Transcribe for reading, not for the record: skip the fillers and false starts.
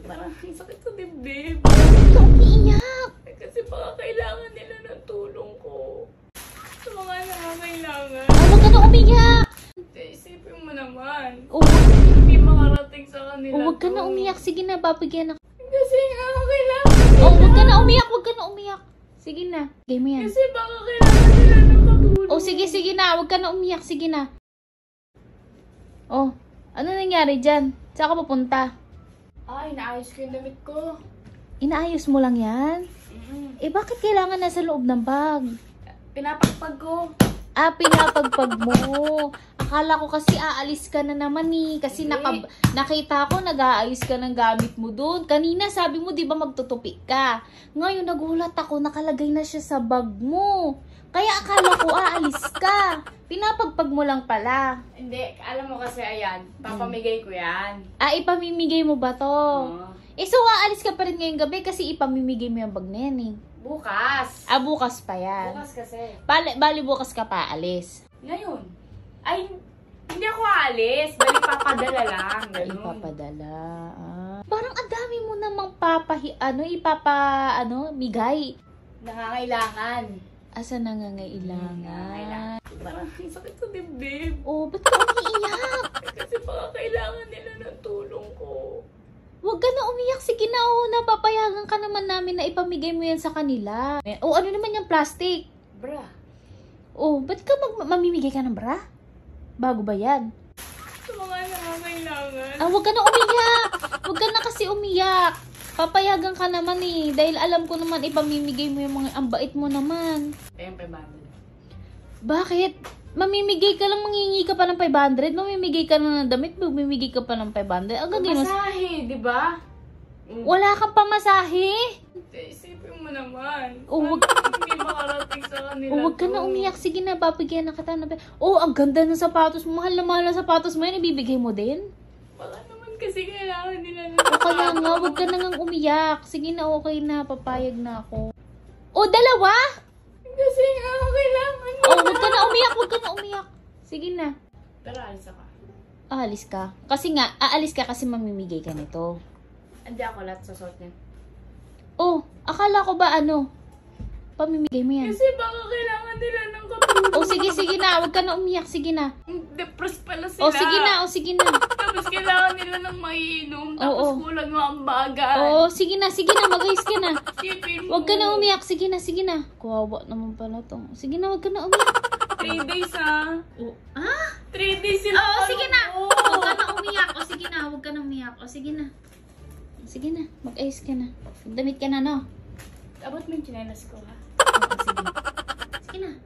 Parang sakit sa dibdib. Bakit ka umiiyak? Kasi baka kailangan nila ng tulong ko. Sa mga nangangailangan. Huwag ka na umiyak. Isipin mo naman. Huwag Hindi makarating sa kanila. Huwag ka na umiyak. Sige na, babigyan ako. Kasi nga kailangan nila. Huwag ka na umiyak. Huwag ka na umiyak. Sige na. Game mo yan. Kasi baka kailangan nila ng katulong. Sige na. Huwag ka na umiyak. Sige na. Ano nangyari dyan? Saan ka pupunta? Ay, naayos ko yung damit ko. Inaayos mo lang yan? Bakit kailangan nasa loob ng bag? Pinapagpag ko. Pinapagpag mo. Akala ko kasi aalis ka na naman eh. Kasi nakita ko nag-aayos ka ng gamit mo doon. Kanina sabi mo di ba magtutupi ka. Ngayon nagulat ako nakalagay na siya sa bag mo. Kaya akala ko aalis ka. Pinapagpag mo lang pala. Hindi, alam mo kasi ayan, papamigay ko yan. Ipamimigay mo ba to? So aalis ka pa rin ngayong gabi kasi ipamimigay mo yung bag na yan eh. Bukas. Bukas pa yan. Bukas kasi. Bali bukas ka pa aalis. Ngayon. Ay, hindi ako aalis. Bali, papadala lang. Ganun. Ipapadala. Parang ang dami mo namang migay. Nangangailangan. Asa nangangailangan? Parang sakit sa dibdib. Ba't ka umiiyak? Kasi baka kailangan nila ng tulong ko. Huwag ka na umiyak. Sige na, napapayagan ka naman namin na ipamigay mo yan sa kanila. Ano naman yung plastic? Bra. Ba't ka mamimigay ka ng bra? Bago ba yan? Sa mga nangangailangan. Huwag ka na umiyak. Huwag ka na kasi umiyak. Papayagan ka naman eh. Dahil alam ko naman ipamimigay mo yung mga ambait mo naman. Ayun, 500. Bakit? Mamimigay ka lang, mangingi ka pa ng 500. Mamimigay ka na ng damit, mamimigay ka pa ng 500. Ang gagawin mo. Masahe, di ba? Wala kang pamasahe. Isipin mo naman. Hindi makarating sa kanila. Huwag ka na umiyak. Sige na, babigyan na kita ng... ang ganda ng sapatos mo. Mahal na sapatos mo yan. Ibibigay mo din? Baka naman kasi kailangan nila ng kaya nga, huwag ka na ngang umiyak. Sige na, okay na. Papayag na ako. Dalawa? Kasi nga kailangan nila. Huwag ka na umiyak. Huwag ka na umiyak. Sige na. Pero alis ako. Aalis ka? Kasi nga, aalis ka kasi mamimigay ka nito. Hindi ako lahat sa sort niya. Akala ko ba pamimigay mo yan? Kasi baka kailangan nila ng katulong. Sige na. Huwag ka na umiyak. Sige na. Depressed pala sila. Sige na. Tapos kailangan nila ng maiinom. Tapos kulang mo ang bagay. Sige na. Mag-ayos ka na. Sipin mo. Huwag ka na umiyak. Sige na. Kawawa naman pala to. Sige na, huwag ka na umiyak. 3 days ha. 3 days sila. Sige na. Huwag ka na umiyak. Sige na. Huwag ka na umiyak. Sige na. Mag-ayos ka na. Damit ka na, no? Abot mo yung chinelas ko ha. Sige na.